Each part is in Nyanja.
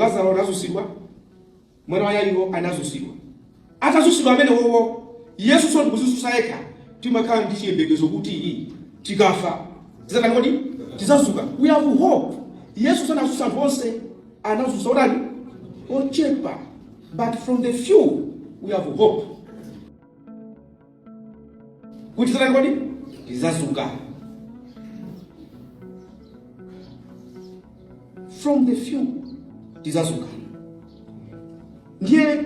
Lazaro anazusidwa, mwana wa Yairo anazusidwa. Atazusidwa amene wowo Yesu so ndikuzususa yekha timakhala ndi chiyembekezo kuti tikafa tizakani kodi tizazuka. We have hope. Yesu sanasusa vonse anazusa odani ochepa, but from the few we have hope kuti tizakani kodi tizazuka. From the few tizazuka. Ndiye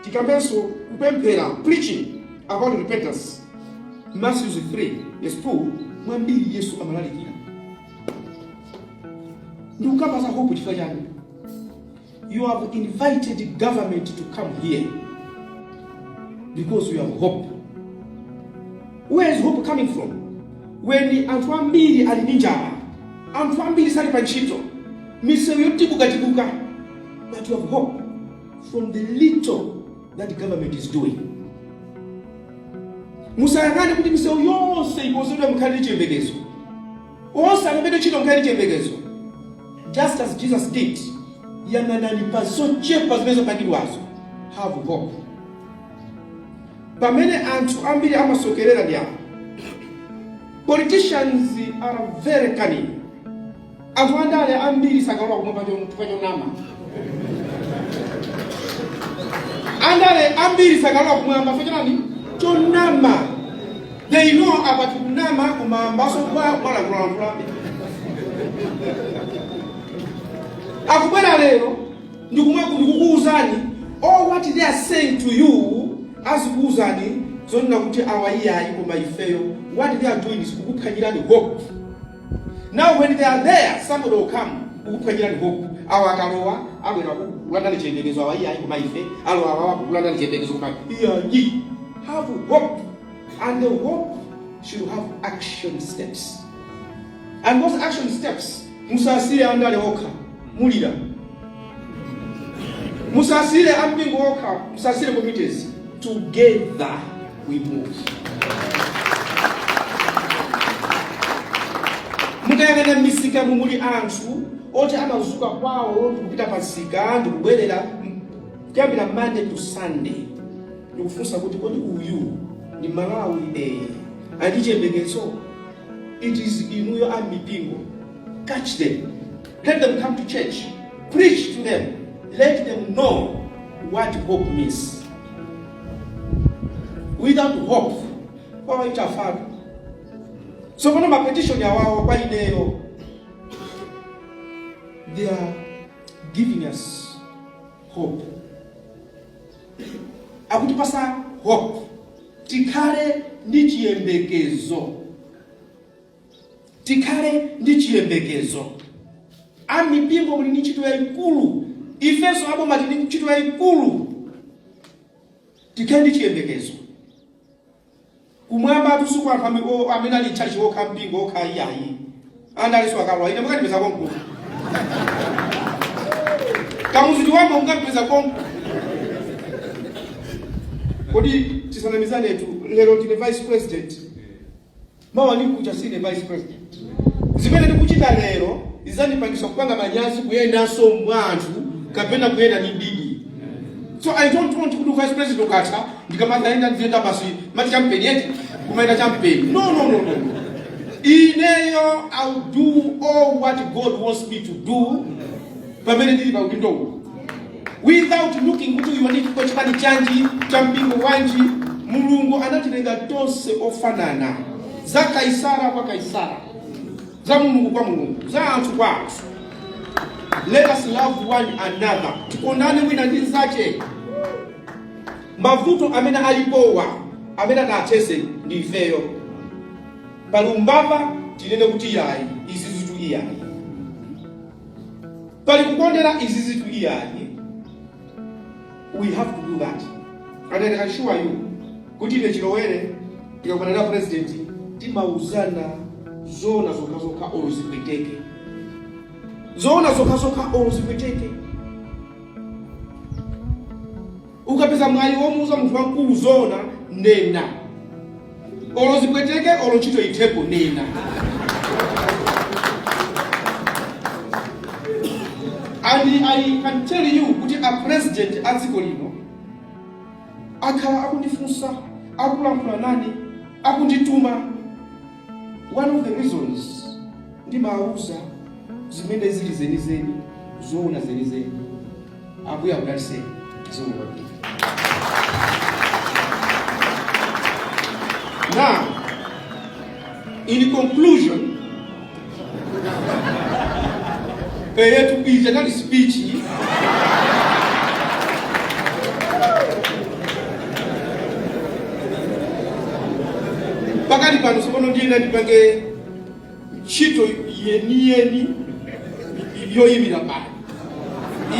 tikambenso kupemphera, preaching about repentance. Matthew 3:2 mwambiri Yesu amalalikira. Ndukapa za hope chifanyani. You have invited the government to come here because you have hope. Where is hope coming from? When anthu ambiri ali ninjala, anthu ambiri sali panchito, misewu yotibuka, but you have hope from the little that the government is doing. Musayangane kuti misewu yonse ikozedwa mkhali chiyembekezo. Onse amene chito mkhali chiyembekezo. Just as Jesus did, yang'anani pa zochepa zimene zopangidwazo. Have hope. Pamene anthu ambiri amasokerera ndi apo. Politicians are very cunning. Anthu andale ambiri sakalowa kumwe pachonama. Andale ambiri sakalowa kumwamba pachonani chonama. They know about kunama kumambaso kwa kulankulula. Akubwera lero ndikukuuzani all what they are saying to you as kuuzani zonena kuti awaiyayi koma ifeyo. What they are doing is kukuphanyirani hope. Now when they are there, somebody will come kukuphanyirani hope. Awakalowa abwera kulandani chiyembekezo awaiyayi koma ife alowa kulandani chiyembekezo koma iyayi. Have hope, and the hope should have action steps. And those action steps, musasire andale okha mulira, musasire ampingo okha, musasire committees. Together we move. Mukayangana misika mumuli anthu oti amazuka kwawo ndikupita pasika ndikubwerera kuyambira Monday to Sunday. Ndikufunsa kuti kodi uyu ni Malawi ali chiyembekezo. It is inuyo amipingo. Catch them. Let them come to church. Preach to them. Let them know what hope means. Without hope, kwa itafadu. So when my petition ya wao kwa ineyo, they are giving us hope. Akutipasa hope. Tikale ndi chiyembekezo. Tikale ndi chiyembekezo. Amipingo muli ndi ntchito yayikulu. Ifeso abo mali ndi ntchito yayikulu. Tikale ndi chiyembekezo. Kumwamba tusuku anthu amene ali church okha mpingo okha iyayi. Andaliso akalwa ine mukatipeza konko. Kamuzidi wako mukatipeza konko. Kodi tisanamizane tu lero tine vice president. Mawa ni kucha sine vice president. Zimene ndikuchita lero izandipangisa kupanga manyazi kuyenda so mwanthu kapena kuyenda ni bidi. So I don't want to do vice president ukatha ndikamataenda ndienda basi mati campaign yeti kumaenda campaign. No. Ineyo I'll do all what God wants me to do. Pamene ndili pa udindo. Without looking kuti iwaniki kwa chipani chanji, champingo wanji, Mulungu anatilenga tonse ofanana. Za Kaisara kwa Kaisara. Za Mulungu kwa Mulungu. Za anthu kwa anthu. Let us love one another. Tikondane wina ndi nzake. Mavuto amene alipowa, amene atachese ndi ifeyo. Palumbava tinene kuti yayi, izi zitu iyayi. Pali kukondera izi zitu iyayi. We have to do that. And I can assure you, kuti ine chilowere, tikakumanana president, timauzana zona zoka oluzipweteke. Zona zoka oluzipweteke. Ukapeza mwayi womuuza munthu wankulu zona, nena. Oluzipweteke, olochito itepo, nena. And I can tell you kuti a president adziko lino akhala akundifunsa, akulankhula nani, akundituma. One of the reasons ndimauza zimene zili zenizeni, zoona zenizeni, Ambuye akudalitse zoona. Now, in conclusion, to be general speech, pakati pano sokono ndina ndipange ntchito yeniyeni yoyimira pano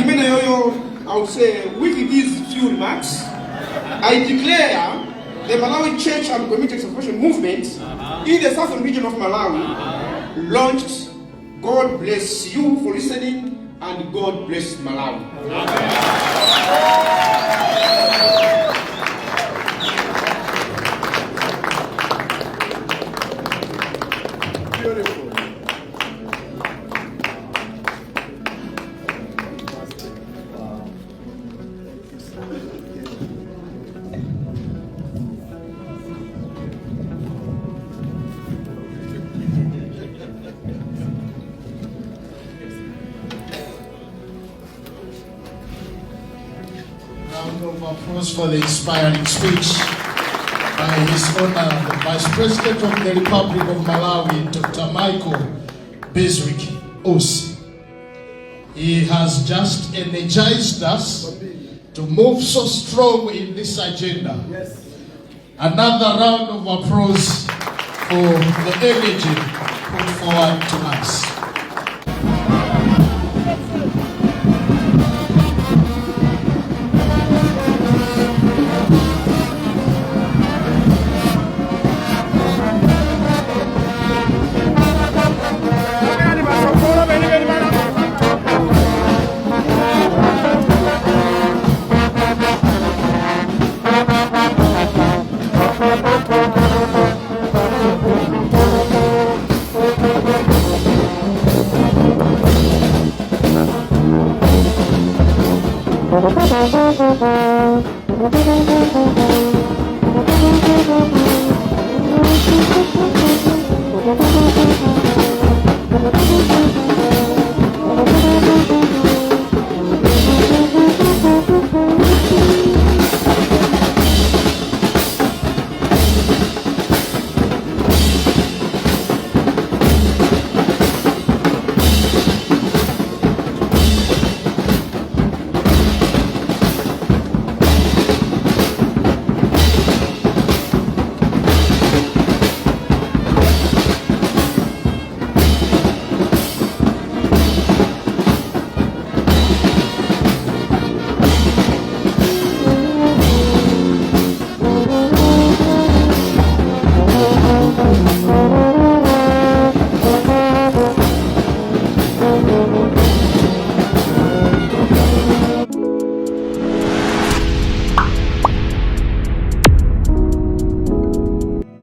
imene yoyo, I would say, with these few remarks, I declare the Malawi Church and Community Expansion Movement in the southern region of Malawi launched. God bless you for listening, and God bless Malawi. Beautiful. Round of applause for the inspiring speech by His Honor, the Vice President of the Republic of Malawi, Dr. Michael Beswick Osi. He has just energized us to move so strong in this agenda. Yes. Another round of applause for the energy put forward to us.